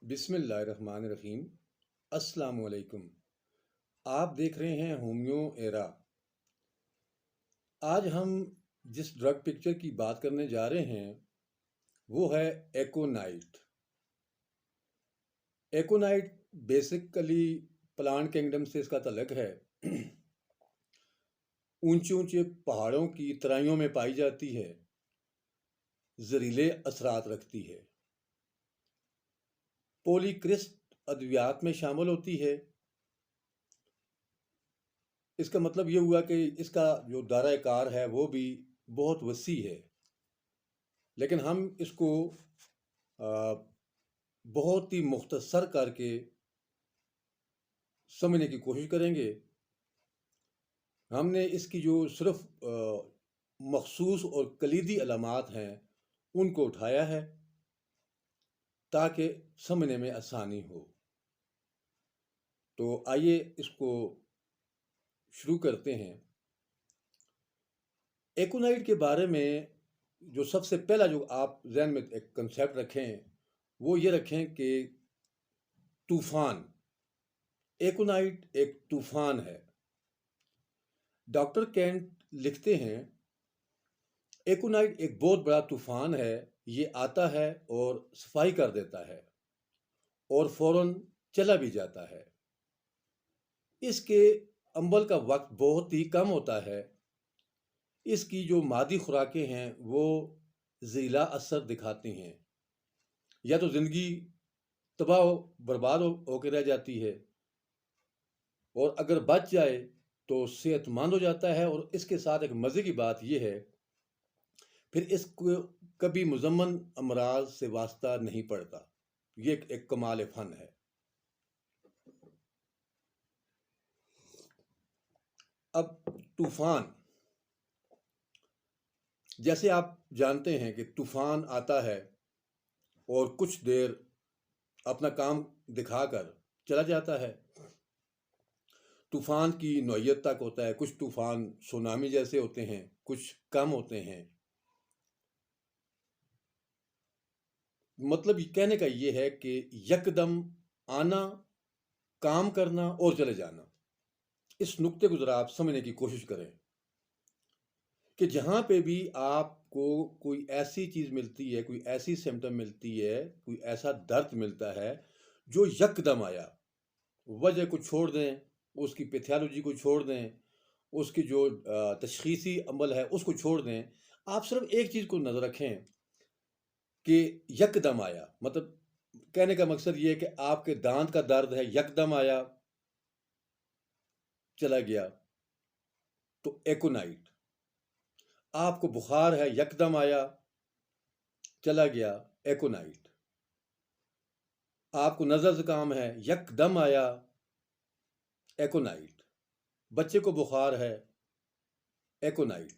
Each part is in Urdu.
بسم اللہ الرحمن الرحیم۔ السلام علیکم۔ آپ دیکھ رہے ہیں ہومیو ایرا۔ آج ہم جس ڈرگ پکچر کی بات کرنے جا رہے ہیں وہ ہے ایکونائٹ۔ ایکونائٹ بیسیکلی پلانٹ کنگڈم سے اس کا تعلق ہے۔ اونچے اونچے پہاڑوں کی ترائیوں میں پائی جاتی ہے، زہریلے اثرات رکھتی ہے، پولی کرسٹ ادویات میں شامل ہوتی ہے۔ اس کا مطلب یہ ہوا کہ اس کا جو دائرہ کار ہے وہ بھی بہت وسیع ہے، لیکن ہم اس کو بہت ہی مختصر کر کے سمجھنے کی کوشش کریں گے۔ ہم نے اس کی جو صرف مخصوص اور کلیدی علامات ہیں ان کو اٹھایا ہے تاکہ سمجھنے میں آسانی ہو۔ تو آئیے اس کو شروع کرتے ہیں۔ ایکونائٹ کے بارے میں جو سب سے پہلا جو آپ ذہن میں ایک کنسیپٹ رکھیں وہ یہ رکھیں کہ طوفان۔ ایکونائٹ ایک طوفان ہے۔ ڈاکٹر کینٹ لکھتے ہیں ایکونائٹ ایک بہت بڑا طوفان ہے، یہ آتا ہے اور صفائی کر دیتا ہے اور فوراً چلا بھی جاتا ہے۔ اس کے عمل کا وقت بہت ہی کم ہوتا ہے۔ اس کی جو مادی خوراکیں ہیں وہ زہریلا اثر دکھاتی ہیں، یا تو زندگی تباہ و برباد ہو کے رہ جاتی ہے، اور اگر بچ جائے تو صحت مند ہو جاتا ہے۔ اور اس کے ساتھ ایک مزے کی بات یہ ہے پھر اس کو کبھی مزمن امراض سے واسطہ نہیں پڑتا۔ یہ ایک کمال فن ہے۔ اب طوفان، جیسے آپ جانتے ہیں کہ طوفان آتا ہے اور کچھ دیر اپنا کام دکھا کر چلا جاتا ہے۔ طوفان کی نوعیت تک ہوتا ہے، کچھ طوفان سونامی جیسے ہوتے ہیں، کچھ کم ہوتے ہیں۔ مطلب کہنے کا یہ ہے کہ یکدم آنا، کام کرنا اور چلے جانا۔ اس نقطے کو ذرا آپ سمجھنے کی کوشش کریں کہ جہاں پہ بھی آپ کو کوئی ایسی چیز ملتی ہے، کوئی ایسی سمٹم ملتی ہے، کوئی ایسا درد ملتا ہے جو یکدم آیا، وجہ کو چھوڑ دیں، اس کی پیتھیالوجی کو چھوڑ دیں، اس کی جو تشخیصی عمل ہے اس کو چھوڑ دیں، آپ صرف ایک چیز کو نظر رکھیں کہ یکدم آیا۔ مطلب کہنے کا مقصد یہ ہے کہ آپ کے دانت کا درد ہے، یکدم آیا چلا گیا، تو ایکونائٹ۔ آپ کو بخار ہے، یکدم آیا چلا گیا، ایکونائٹ۔ آپ کو نزلہ زکام ہے، یکدم آیا، ایکونائٹ۔ بچے کو بخار ہے، ایکونائٹ۔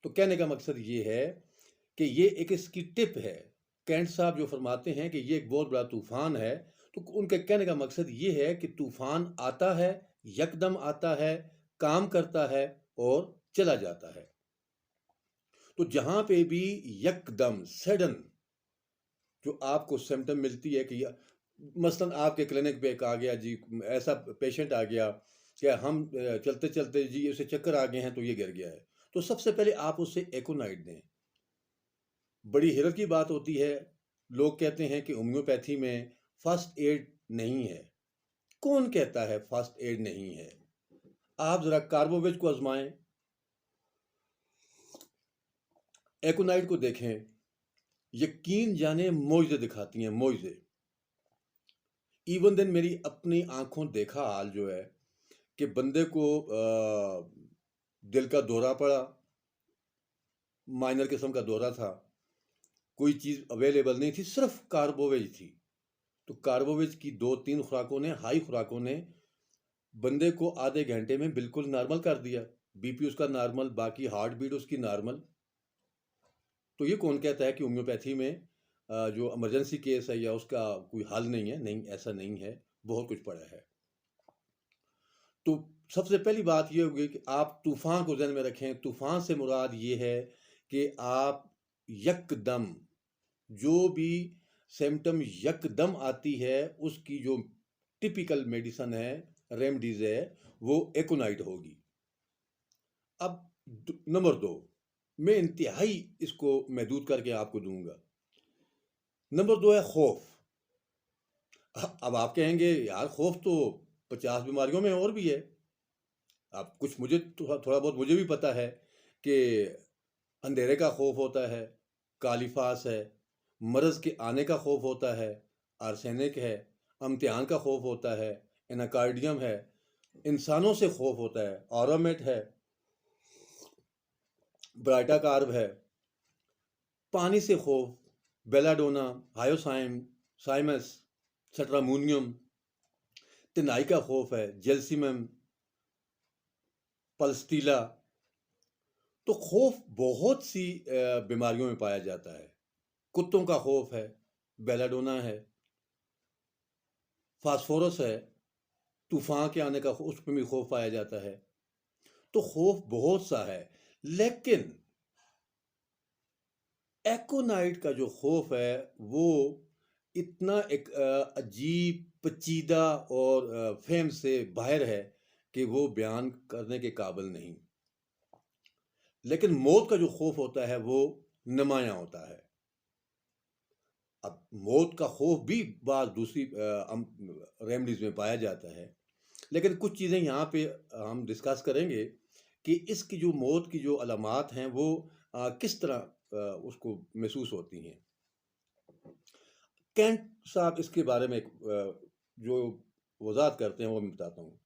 تو کہنے کا مقصد یہ ہے کہ یہ ایک اس کی ٹپ ہے۔ کینٹ صاحب جو فرماتے ہیں کہ یہ ایک بہت بڑا طوفان ہے، تو ان کے کہنے کا مقصد یہ ہے کہ طوفان آتا ہے، یکدم آتا ہے، کام کرتا ہے اور چلا جاتا ہے۔ تو جہاں پہ بھی یکدم سڈن جو آپ کو سمٹم ملتی ہے کہ مثلاً آپ کے کلینک پہ ایک آ گیا جی، ایسا پیشنٹ آ گیا کہ ہم چلتے چلتے جی اسے چکر آ گئے ہیں تو یہ گر گیا ہے، تو سب سے پہلے آپ اسے ایکونائٹ دیں۔ بڑی حیرت کی بات ہوتی ہے، لوگ کہتے ہیں کہ ہومیوپیتھی میں فرسٹ ایڈ نہیں ہے۔ کون کہتا ہے فرسٹ ایڈ نہیں ہے؟ آپ ذرا کاربوویج کو آزمائیں، ایکونائٹ کو دیکھیں، یقین جانے معجزے دکھاتی ہیں، معجزے۔ ایون دن میری اپنی آنکھوں دیکھا حال جو ہے کہ بندے کو دل کا دورہ پڑا، مائنر قسم کا دورہ تھا، کوئی چیز اویلیبل نہیں تھی، صرف کاربوویج تھی۔ تو کاربوویج کی 2-3 خوراکوں نے، ہائی خوراکوں نے بندے کو آدھے گھنٹے میں بالکل نارمل کر دیا، بی پی اس کا نارمل، باقی ہارٹ بیٹ اس کی نارمل۔ تو یہ کون کہتا ہے کہ ہومیوپیتھی میں جو ایمرجنسی کیس ہے یا اس کا کوئی حل نہیں ہے؟ نہیں، ایسا نہیں ہے، بہت کچھ پڑا ہے۔ تو سب سے پہلی بات یہ ہوگی کہ آپ طوفان کو ذہن میں رکھیں۔ طوفان سے مراد یہ ہے کہ آپ یکدم جو بھی سمٹم یکدم آتی ہے، اس کی جو ٹپیکل میڈیسن ہے، ریمڈیز ہے، وہ ایکونائٹ ہوگی۔ اب نمبر 2 میں انتہائی اس کو محدود کر کے آپ کو دوں گا۔ نمبر 2 ہے خوف۔ اب آپ کہیں گے یار خوف تو 50 بیماریوں میں اور بھی ہے۔ اب کچھ مجھے تھوڑا بہت مجھے بھی پتا ہے کہ اندھیرے کا خوف ہوتا ہے، کالیفاس ہے، مرض کے آنے کا خوف ہوتا ہے، آرسینک ہے، امتحان کا خوف ہوتا ہے، اناکارڈیم ہے، انسانوں سے خوف ہوتا ہے، آرومیٹ ہے، برائٹا کارب ہے، پانی سے خوف، بیلاڈونا، ہائیوسائم، سائمس، سٹرامونیم، تنائی کا خوف ہے، جیلسیمم، پلسٹیلا۔ تو خوف بہت سی بیماریوں میں پایا جاتا ہے۔ کتوں کا خوف ہے، بیلاڈونا ہے، فاسفورس ہے، طوفان کے آنے کا اس میں بھی خوف پایا جاتا ہے۔ تو خوف بہت سا ہے، لیکن ایکونائٹ کا جو خوف ہے وہ اتنا ایک عجیب پیچیدہ اور فہم سے باہر ہے کہ وہ بیان کرنے کے قابل نہیں۔ لیکن موت کا جو خوف ہوتا ہے وہ نمایاں ہوتا ہے۔ اب موت کا خوف بھی بعض دوسری ریمڈیز میں پایا جاتا ہے، لیکن کچھ چیزیں یہاں پہ ہم ڈسکس کریں گے کہ اس کی جو موت کی جو علامات ہیں وہ کس طرح اس کو محسوس ہوتی ہیں۔ کینٹ صاحب اس کے بارے میں جو وضاحت کرتے ہیں وہ میں بتاتا ہوں۔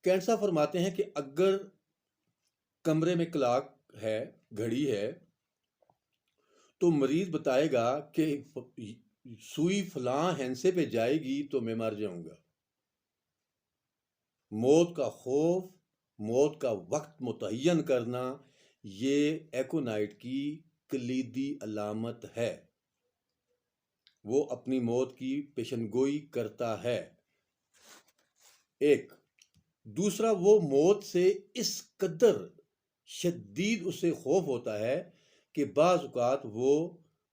کینٹ صاحب فرماتے ہیں کہ اگر کمرے میں کلاک ہے، گھڑی ہے، تو مریض بتائے گا کہ سوئی فلاں ہنسے پہ جائے گی تو میں مر جاؤں گا۔ موت کا خوف، موت کا وقت متعین کرنا، یہ ایکونائٹ کی کلیدی علامت ہے۔ وہ اپنی موت کی پیشن گوئی کرتا ہے۔ ایک دوسرا، وہ موت سے اس قدر شدید اسے خوف ہوتا ہے کہ بعض اوقات وہ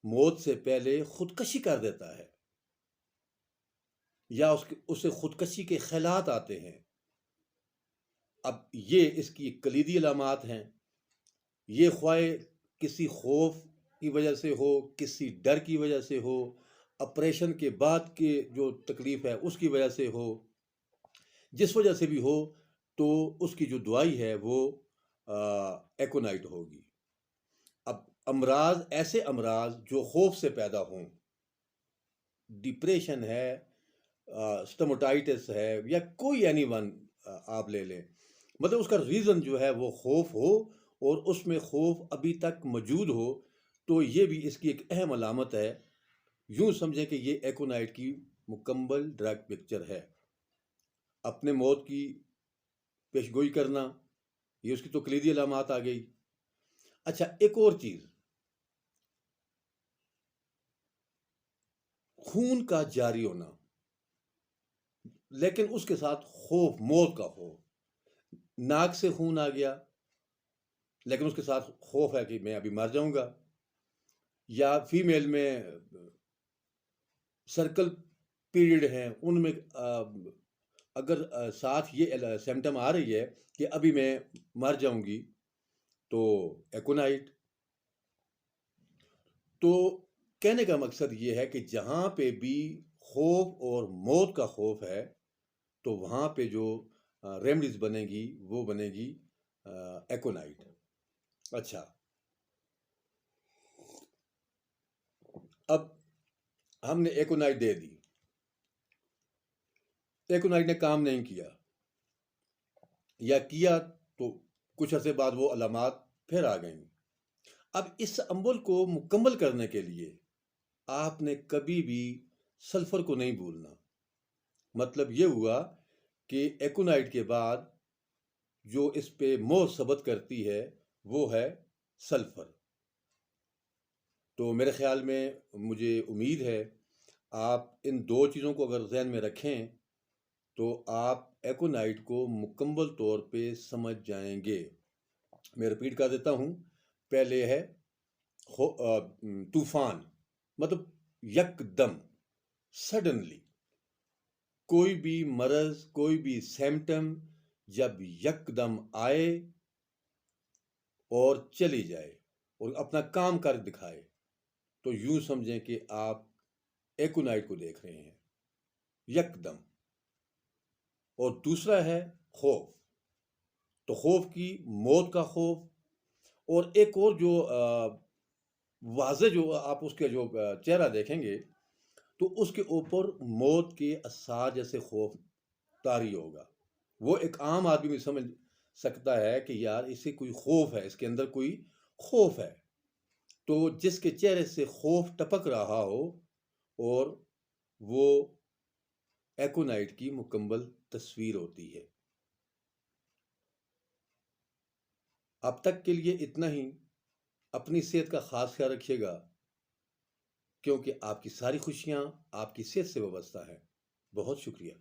موت سے پہلے خودکشی کر دیتا ہے، یا اسے خودکشی کے خیالات آتے ہیں۔ اب یہ اس کی کلیدی علامات ہیں۔ یہ خواہ کسی خوف کی وجہ سے ہو، کسی ڈر کی وجہ سے ہو، آپریشن کے بعد کے جو تکلیف ہے اس کی وجہ سے ہو، جس وجہ سے بھی ہو، تو اس کی جو دوائی ہے وہ ایکونائٹ ہوگی۔ اب امراض، ایسے امراض جو خوف سے پیدا ہوں، ڈپریشن ہے، سٹموٹائٹس ہے، یا کوئی اینی ون آپ لے لیں، مطلب اس کا ریزن جو ہے وہ خوف ہو اور اس میں خوف ابھی تک موجود ہو، تو یہ بھی اس کی ایک اہم علامت ہے۔ یوں سمجھیں کہ یہ ایکونائٹ کی مکمل ڈرگ پکچر ہے۔ اپنے موت کی پیشگوئی کرنا، یہ اس کی تو کلیدی علامات آ گئی۔ اچھا، ایک اور چیز، خون کا جاری ہونا، لیکن اس کے ساتھ خوف، موت کا خوف۔ ناک سے خون آ گیا لیکن اس کے ساتھ خوف ہے کہ میں ابھی مر جاؤں گا۔ یا فیمیل میں سرکل پیریڈ ہیں، ان میں اگر ساتھ یہ سمٹم آ رہی ہے کہ ابھی میں مر جاؤں گی، تو ایکونائٹ۔ تو کہنے کا مقصد یہ ہے کہ جہاں پہ بھی خوف اور موت کا خوف ہے تو وہاں پہ جو ریمڈیز بنے گی وہ بنے گی ایکونائٹ۔ اچھا، اب ہم نے ایکونائٹ دے دی، ایکونائٹ نے کام نہیں کیا، یا کیا تو کچھ عرصے بعد وہ علامات پھر آ گئیں۔ اب اس عمل کو مکمل کرنے کے لیے آپ نے کبھی بھی سلفر کو نہیں بھولنا۔ مطلب یہ ہوا کہ ایکونائٹ کے بعد جو اس پہ مہر ثبت کرتی ہے وہ ہے سلفر۔ تو میرے خیال میں، مجھے امید ہے آپ ان دو چیزوں کو اگر ذہن میں رکھیں تو آپ ایکونائٹ کو مکمل طور پہ سمجھ جائیں گے۔ میں رپیٹ کر دیتا ہوں پہلے ہے طوفان، مطلب یک دم، سڈنلی کوئی بھی مرض، کوئی بھی سمٹم جب یک دم آئے اور چلی جائے اور اپنا کام کر دکھائے تو یوں سمجھیں کہ آپ ایکونائٹ کو دیکھ رہے ہیں یک دم۔ اور دوسرا ہے خوف، تو خوف کی موت کا خوف، اور ایک اور جو واضح جو آپ اس کے جو چہرہ دیکھیں گے تو اس کے اوپر موت کے آثار جیسے خوف طاری ہوگا۔ وہ ایک عام آدمی بھی سمجھ سکتا ہے کہ یار اسے کوئی خوف ہے، اس کے اندر کوئی خوف ہے۔ تو جس کے چہرے سے خوف ٹپک رہا ہو اور وہ ایکونائٹ کی مکمل تصویر ہوتی ہے۔ اب تک کے لیے اتنا ہی۔ اپنی صحت کا خاص خیال رکھیے گا، کیونکہ آپ کی ساری خوشیاں آپ کی صحت سے وابستہ ہیں۔ بہت شکریہ۔